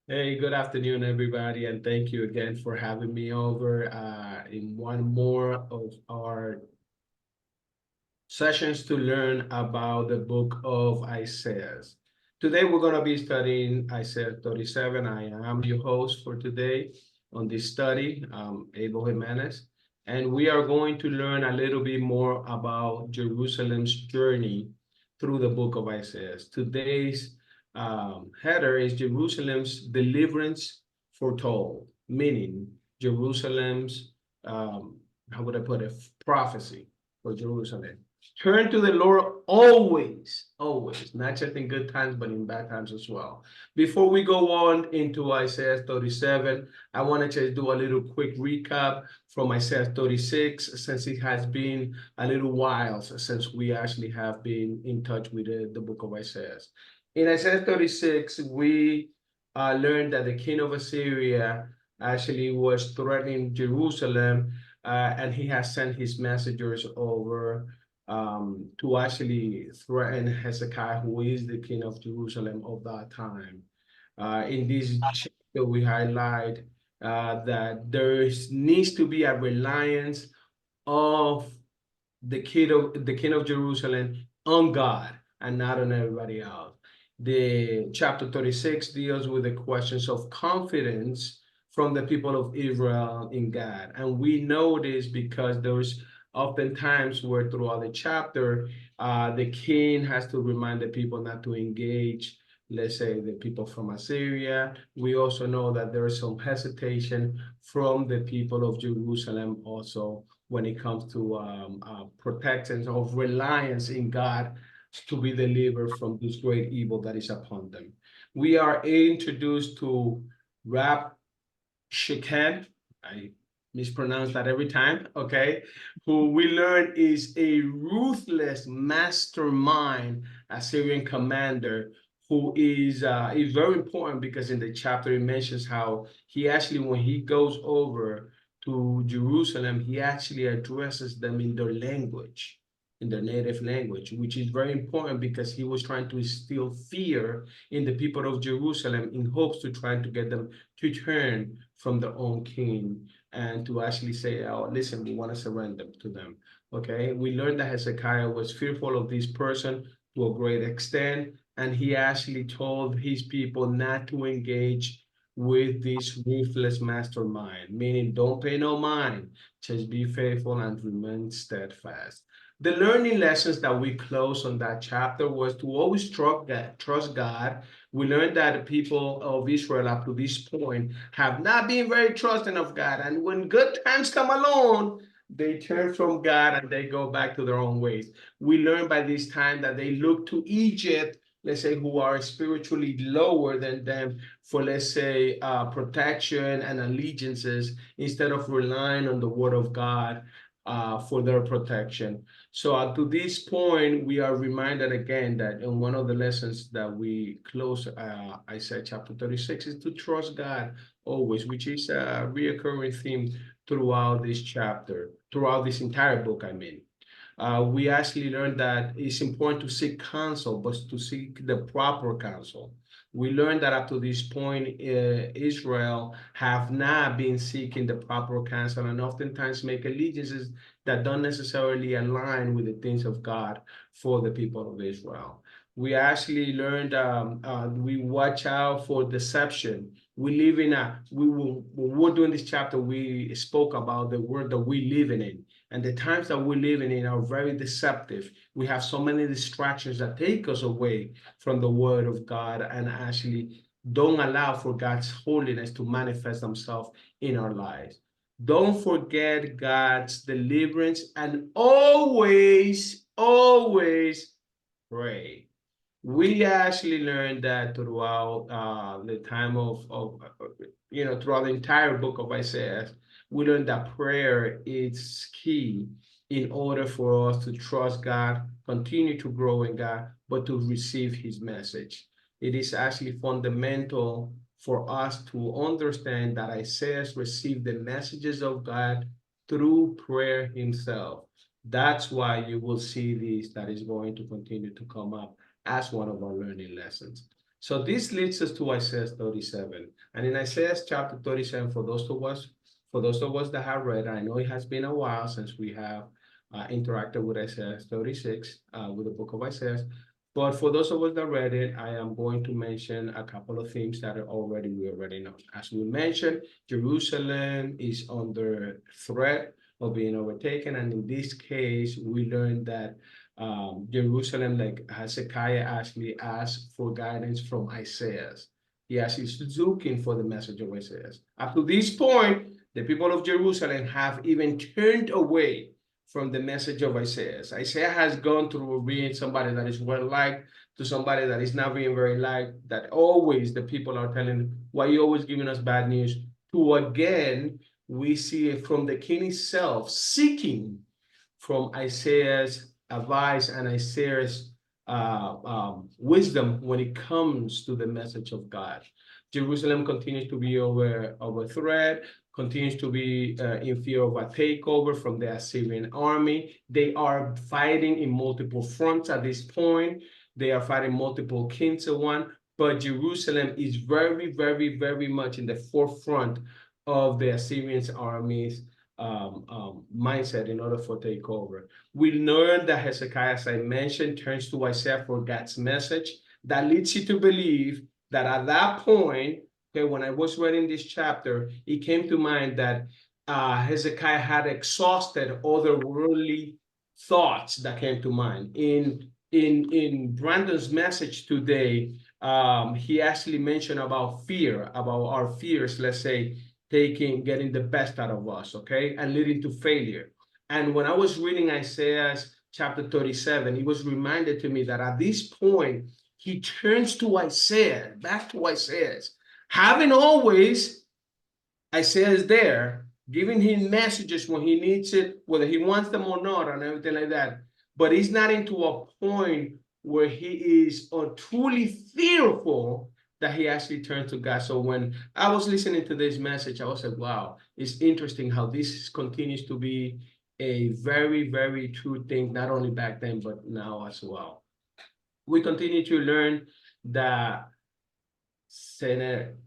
Hey, good afternoon, everybody, and thank you again for having me over in one more of our sessions to learn about the book of Isaiah. Today, we're going to be studying Isaiah 37. I am your host for today on this study, Abel Jimenez, and we are going to learn a little bit more about Jerusalem's journey through the book of Isaiah. Today's header is Jerusalem's deliverance foretold, meaning Jerusalem's, how would I put it, prophecy for Jerusalem. Turn to the Lord always, always, not just in good times, but in bad times as well. Before we go on into Isaiah 37, I want to just do a little quick recap from Isaiah 36, since it has been a little while since we actually have been in touch with the book of Isaiah. In Isaiah 36, we learned that the king of Assyria actually was threatening Jerusalem, and he has sent his messengers over to actually threaten Hezekiah, who is the king of Jerusalem of that time. In this chapter, we highlight that needs to be a reliance of the king of Jerusalem on God and not on everybody else. The chapter 36 deals with the questions of confidence from the people of Israel in God. And we know this because there's often times where throughout the chapter, the king has to remind the people not to engage, let's say, the people from Assyria. We also know that there is some hesitation from the people of Jerusalem also when it comes to protection of reliance in God to be delivered from this great evil that is upon them. We are introduced to Rab Shekhan. I mispronounce that every time, okay? Who we learn is a ruthless mastermind Assyrian commander who is very important because in the chapter it mentions how he actually, when he goes over to Jerusalem, he actually addresses them in their language, in their native language, which is very important because he was trying to instill fear in the people of Jerusalem in hopes to try to get them to turn from their own king and to actually say, oh, listen, we want to surrender to them. Okay, we learned that Hezekiah was fearful of this person to a great extent, and he actually told his people not to engage with this ruthless mastermind, meaning don't pay no mind, just be faithful and remain steadfast. The learning lessons that we closed on that chapter was to always trust God. We learned that the people of Israel up to this point have not been very trusting of God. And when good times come along, they turn from God and they go back to their own ways. We learned by this time that they look to Egypt, let's say, who are spiritually lower than them for, let's say, protection and allegiances instead of relying on the word of God for their protection. So to this point, we are reminded again that in one of the lessons that we close, Isaiah chapter 36, is to trust God always, which is a reoccurring theme throughout this chapter, throughout this entire book, I mean. We actually learned that it's important to seek counsel, but to seek the proper counsel. We learned that up to this point, Israel have not been seeking the proper counsel and oftentimes make allegiances that don't necessarily align with the things of God for the people of Israel. We actually learned we watch out for deception. We live in when we're doing this chapter, we spoke about the world that we live in. And the times that we're living in are very deceptive. We have so many distractions that take us away from the word of God and actually don't allow for God's holiness to manifest themselves in our lives. Don't forget God's deliverance and always, always pray. We actually learned that throughout the time of throughout the entire book of Isaiah, we learned that prayer is key in order for us to trust God, continue to grow in God, but to receive his message. It is actually fundamental for us to understand that Isaiah received the messages of God through prayer himself. That's why you will see this that is going to continue to come up as one of our learning lessons. So this leads us to Isaiah 37. And in Isaiah chapter 37, for those of us that have read, I know it has been a while since we have interacted with Isaiah 36, with the book of Isaiah. But for those of us that read it, I am going to mention a couple of themes that we already know. As we mentioned, Jerusalem is under threat of being overtaken. And in this case, we learned that Jerusalem, like Hezekiah actually asked for guidance from Isaiah. He actually is looking for the message of Isaiah. Up to this point, the people of Jerusalem have even turned away from the message of Isaiah. Isaiah has gone through being somebody that is well liked to somebody that is not being very liked, that always the people are telling, why are you always giving us bad news? To again, we see it from the king himself seeking from Isaiah's advice and Isaiah's wisdom when it comes to the message of God. Jerusalem continues to be over threat, continues to be in fear of a takeover from the Assyrian army. They are fighting in multiple fronts at this point. They are fighting multiple kings at one, but Jerusalem is very, very, very much in the forefront of the Assyrian army's mindset in order for takeover. We learned that Hezekiah, as I mentioned, turns to Isaiah for God's message. That leads you to believe that at that point, okay, when I was reading this chapter, it came to mind that Hezekiah had exhausted otherworldly thoughts that came to mind. In Brandon's message today, he actually mentioned about fear, about our fears, let's say, getting the best out of us, okay, and leading to failure. And when I was reading Isaiah chapter 37, it was reminded to me that at this point, he turns to Isaiah, back to Isaiah, having always Isaiah is there, giving him messages when he needs it, whether he wants them or not, and everything like that. But he's not into a point where he is truly fearful that he actually turns to God. So when I was listening to this message, I was like, wow, it's interesting how this continues to be a very, very true thing, not only back then, but now as well. We continue to learn that Sennacherib,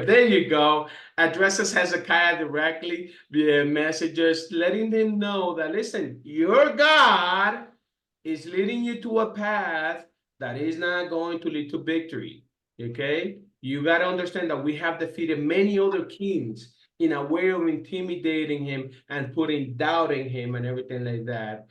there you go, addresses Hezekiah directly via messages, letting them know that, listen, your God is leading you to a path that is not going to lead to victory, okay? You got to understand that we have defeated many other kings in a way of intimidating him and putting doubt in him and everything like that.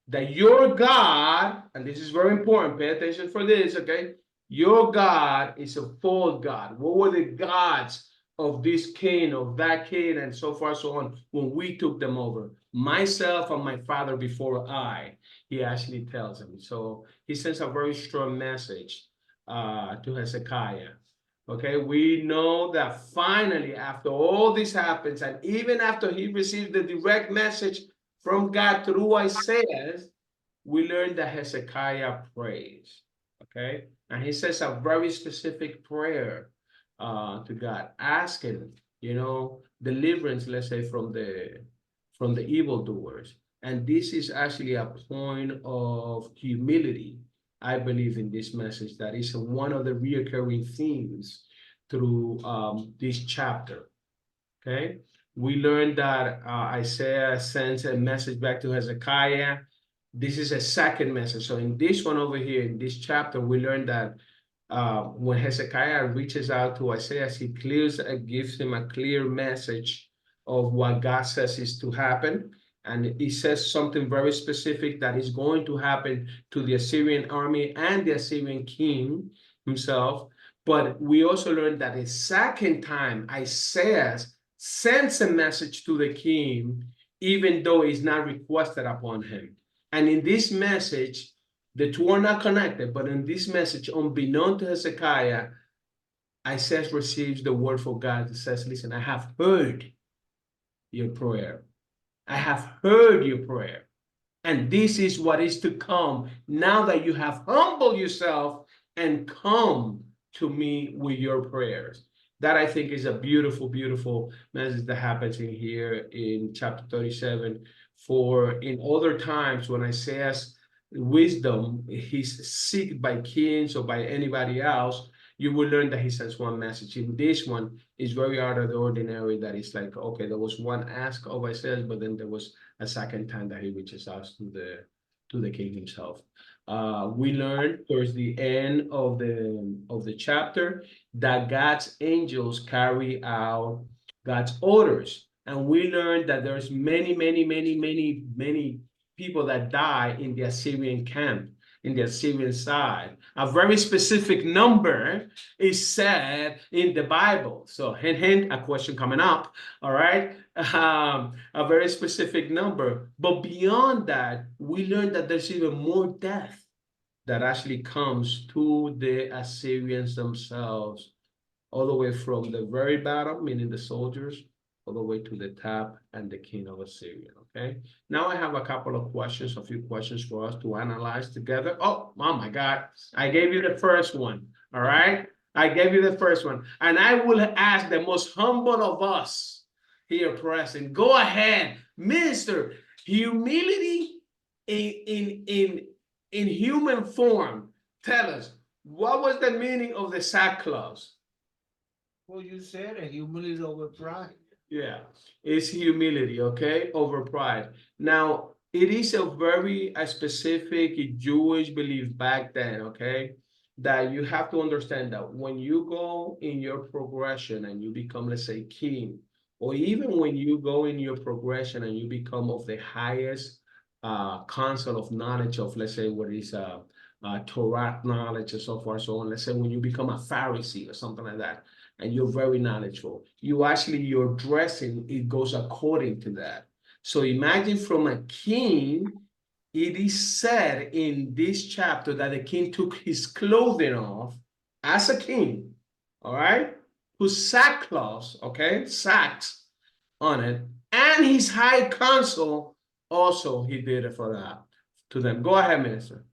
That your God, and this is very important, pay attention for this, okay? Your God is a false God. What were the gods of this king, of that king, and so far, so on, when we took them over? Myself and my father before I, he actually tells him. So he sends a very strong message to Hezekiah. Okay, we know that finally, after all this happens, and even after he received the direct message from God through Isaiah, we learn that Hezekiah prays. Okay, and he says a very specific prayer to God, asking, deliverance, let's say, from the evildoers. And this is actually a point of humility, I believe, in this message. That is one of the recurring themes through this chapter. Okay, we learned that Isaiah sends a message back to Hezekiah. This is a second message. So in this one over here, in this chapter, we learned that when Hezekiah reaches out to Isaiah, he gives him a clear message of what God says is to happen. And he says something very specific that is going to happen to the Assyrian army and the Assyrian king himself. But we also learned that a second time, Isaiah sends a message to the king, even though it's not requested upon him. And in this message, the two are not connected, but in this message, unbeknown to Hezekiah, Isaiah receives the word from God that says, listen, I have heard your prayer. I have heard your prayer. And this is what is to come now that you have humbled yourself and come to me with your prayers. That, I think, is a beautiful, beautiful message that happens in here in chapter 37. For in other times when Isaiah wisdom is seeked by kings or by anybody else, you will learn that he sends one message. In this one, is very out of the ordinary. That is like, okay, there was one ask of Isaiah, but then there was a second time that he reaches out to the king himself. We learned towards the end of the chapter that God's angels carry out God's orders, and we learned that there's many people that die in the Assyrian camp, in the Assyrian side. A very specific number is said in the Bible. So, hint, a question coming up, all right? A very specific number. But beyond that, we learned that there's even more death that actually comes to the Assyrians themselves, all the way from the very bottom, meaning the soldiers, all the way to the top and the king of Assyria, okay? Now I have a couple of questions, a few questions for us to analyze together. Oh my God, I gave you the first one, all right? I gave you the first one. And I will ask the most humble of us here present, go ahead, minister, humility in human form. Tell us, what was the meaning of the sackcloth? Well, you said it, humility over pride. Yeah, it's humility, okay, over pride. Now, it is a very specific Jewish belief back then, okay, that you have to understand that when you go in your progression and you become, let's say, king, or even when you go in your progression and you become of the highest council of knowledge of, let's say, what is Torah knowledge and so forth, so on. Let's say when you become a Pharisee or something like that, and you're very knowledgeable, you actually, your dressing, it goes according to that. So imagine from a king, it is said in this chapter that the king took his clothing off as a king, all right, put sackcloth, okay, sacks on it, and his high council also he did it for that to them. Go ahead, minister.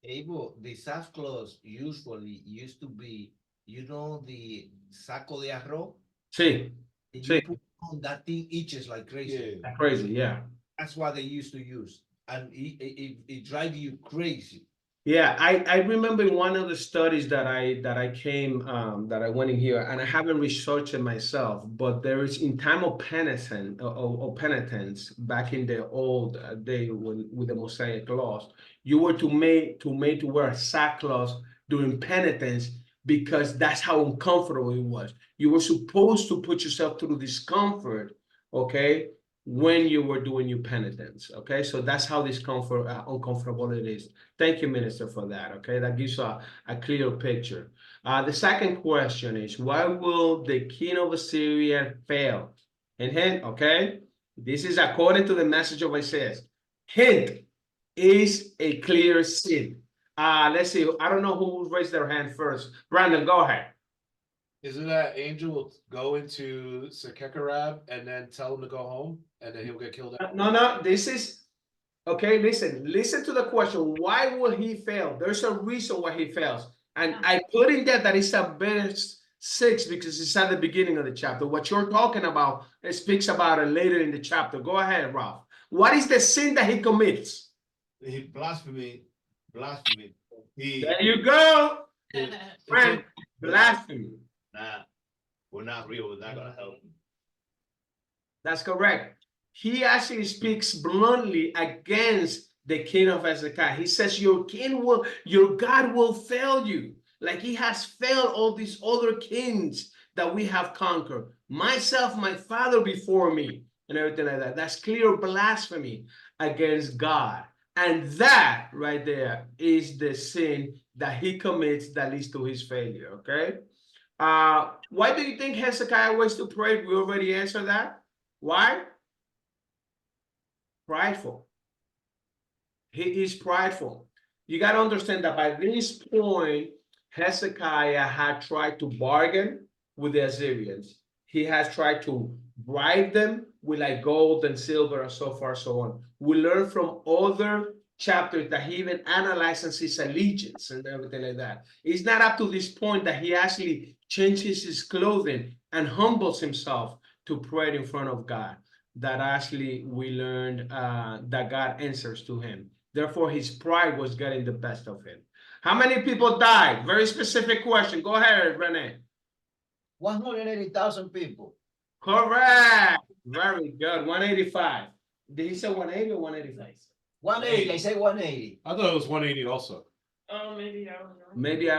Abel, the sackcloth usually used to be, the saco de arroz, See, and you see, put on that thing itches like crazy. Yeah. crazy, yeah. That's what they used to use, and it drive you crazy. Yeah, I remember in one of the studies that I came that I went in here, and I haven't researched it myself, but there is in time of penitence or penitence back in the old day when with the Mosaic laws, you were to wear sackcloth during penitence because that's how uncomfortable it was. You were supposed to put yourself through discomfort, okay, when you were doing your penitence, okay? So that's how uncomfortable it is. Thank you, Minister, for that. Okay, that gives a clear picture. The second question is, why will the king of Assyria fail? Hint, okay? This is according to the message of Isaiah. Hint is a clear sin. Let's see. I don't know who raised their hand first. Brandon, go ahead. Isn't that angel will go into Sekekarab and then tell him to go home and then he'll get killed out? No, this is okay. Listen to the question. Why will he fail? There's a reason why he fails. And I put in that it's a verse 6 because it's at the beginning of the chapter. What you're talking about, it speaks about it later in the chapter. Go ahead, Ralph. What is the sin that he commits? He blasphemy. There you go. Friend, blasphemy. Nah, we're not real. We're not gonna help. That's correct. He actually speaks bluntly against the king of Hezekiah. He says, your God will fail you. Like he has failed all these other kings that we have conquered. Myself, my father before me, and everything like that. That's clear blasphemy against God. And that right there is the sin that he commits that leads to his failure, okay? Why do you think Hezekiah was to pray? We already answered that. Why? Prideful. He is prideful. You got to understand that by this point, Hezekiah had tried to bargain with the Assyrians. He has tried to bribe them with like gold and silver and so far, so on. We learn from other chapters that he even analyzes his allegiance and everything like that. It's not up to this point that he actually changes his clothing and humbles himself to pray in front of God, that actually we learned that God answers to him. Therefore, his pride was getting the best of him. How many people died? Very specific question. Go ahead, Renee. 180,000 people. Correct. Very good. 185. Did he say 180 or 185? 180, I say 180. I thought it was 180 also. Oh, maybe I was wrong. Maybe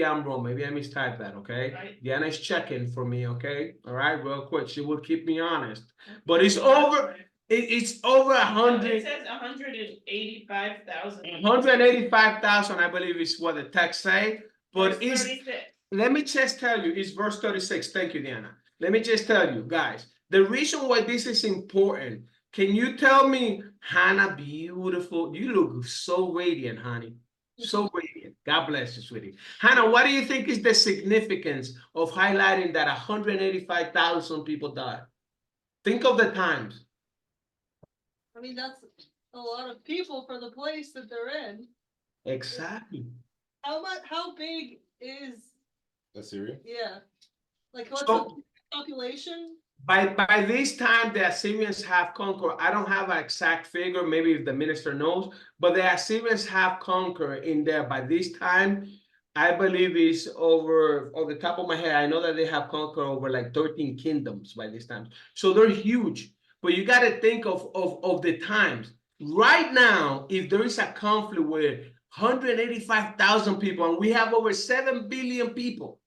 I'm wrong. Maybe I mistyped that. Okay. Right. Diana's checking for me. Okay. All right. Real quick. She will keep me honest. But it's over. It's over No, 100. it says 185,000. 185,000. I believe is what the text say. But Verse it's 36. let me just tell you, it's verse 36. Thank you, Diana. Let me just tell you, guys, the reason why this is important. Can you tell me, Hannah, beautiful? You look so radiant, honey. So radiant. God bless you, sweetie. Hannah, what do you think is the significance of highlighting that 185,000 people died? Think of the times. I mean, that's a lot of people for the place that they're in. Exactly. How big is, That's Syria. yeah, like what's So- the population? By this time, the Assyrians have conquered. I don't have an exact figure, maybe if the minister knows, but the Assyrians have conquered in there. By this time, I believe it's over, off the top of my head, I know that they have conquered over like 13 kingdoms by this time. So they're huge, but you got to think of the times. Right now, if there is a conflict with 185,000 people, and we have over 7 billion people,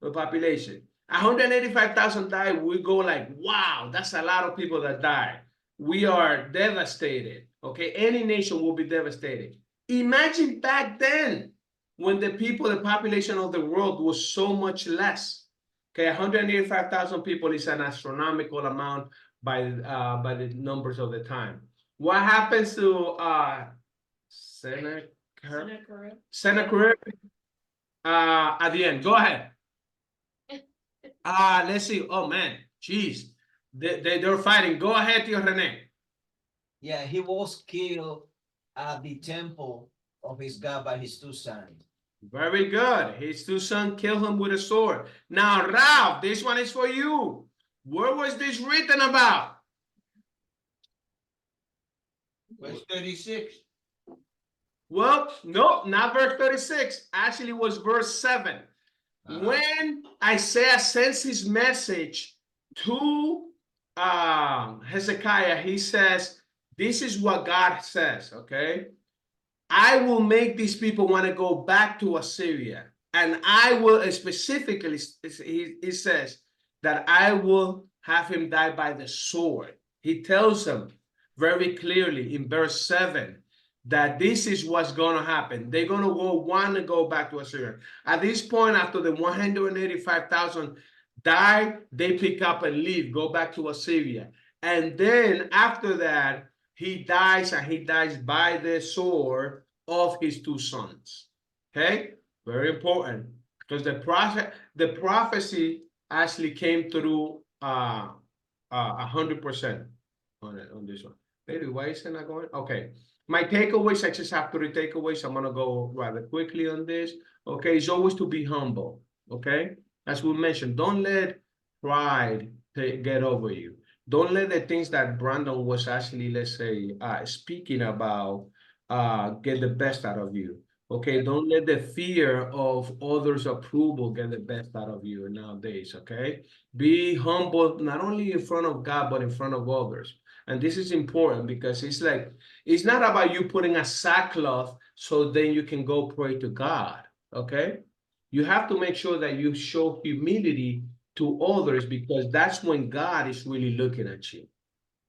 the population, 185,000 died, we go like, wow, that's a lot of people that died. We are devastated, okay? Any nation will be devastated. Imagine back then when the people, the population of the world was so much less. Okay, 185,000 people is an astronomical amount by the numbers of the time. What happens to Sennacherib? Sennacherib at the end? Go ahead. Let's see. Oh man, geez, they're fighting. Go ahead, Tio Rene. Yeah, he was killed at the temple of his God by his two sons. Very good. His two sons killed him with a sword. Now, Ralph, this one is for you. Where was this written about? Verse 36. Well, no, not verse 36. Actually, it was verse 7. When Isaiah sends his message to Hezekiah, he says, this is what God says, okay? I will make these people want to go back to Assyria. And I will specifically, he says that I will have him die by the sword. He tells them very clearly in verse 7 that this is what's going to happen. They're going to want to go back to Assyria. At this point, after the 185,000 die, they pick up and leave, go back to Assyria. And then after that, he dies, and he dies by the sword of his two sons. Okay, very important, because the prophecy actually came through 100% on this one. Maybe why is it not going? Okay. My takeaways, I just have 3 takeaways. I'm going to go rather quickly on this. Okay, it's always to be humble. Okay, as we mentioned, don't let pride get over you. Don't let the things that Brandon was actually, let's say, speaking about get the best out of you. Okay, don't let the fear of others' approval get the best out of you nowadays. Okay, be humble, not only in front of God, but in front of others. And this is important because it's like, it's not about you putting a sackcloth so then you can go pray to God, okay? You have to make sure that you show humility to others, because that's when God is really looking at you.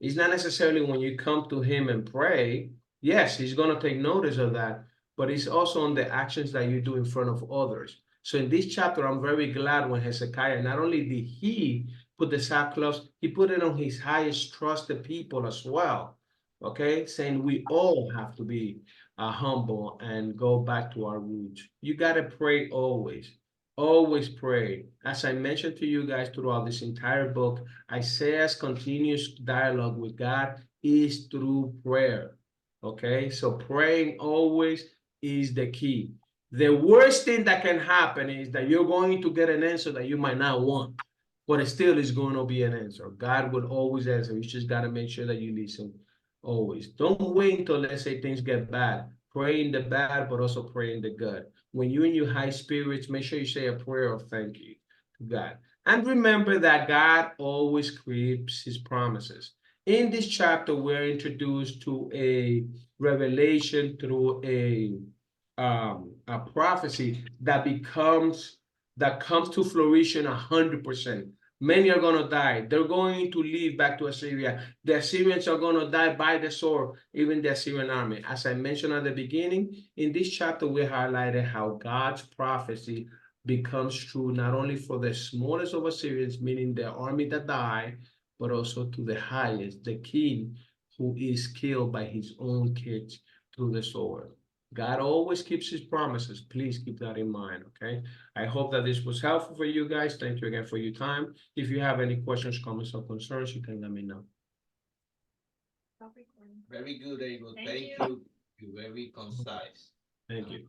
It's not necessarily when you come to him and pray. Yes, he's going to take notice of that, but it's also on the actions that you do in front of others. So in this chapter, I'm very glad when Hezekiah, not only did he put the sackcloth, he put it on his highest trusted people as well. Okay, saying we all have to be humble and go back to our roots. You got to pray always. Always pray. As I mentioned to you guys throughout this entire book, Isaiah's continuous dialogue with God is through prayer. Okay, so praying always is the key. The worst thing that can happen is that you're going to get an answer that you might not want, but it still is going to be an answer. God will always answer. You just got to make sure that you listen Always. Don't wait until, let's say, things get bad. Pray in the bad, but also pray in the good. When you're in your high spirits, make sure you say a prayer of thank you to God. And remember that God always keeps his promises. In this chapter, we're introduced to a revelation through a prophecy that comes to fruition 100%. Many are going to die. They're going to leave back to Assyria. The Assyrians are going to die by the sword, even the Assyrian army. As I mentioned at the beginning, in this chapter, we highlighted how God's prophecy becomes true not only for the smallest of Assyrians, meaning the army that died, but also to the highest, the king who is killed by his own kids through the sword. God always keeps his promises. Please keep that in mind, okay? I hope that this was helpful for you guys. Thank you again for your time. If you have any questions, comments, or concerns, you can let me know. Very good, Abel. Thank Thank you. you. You're very concise. Thank you.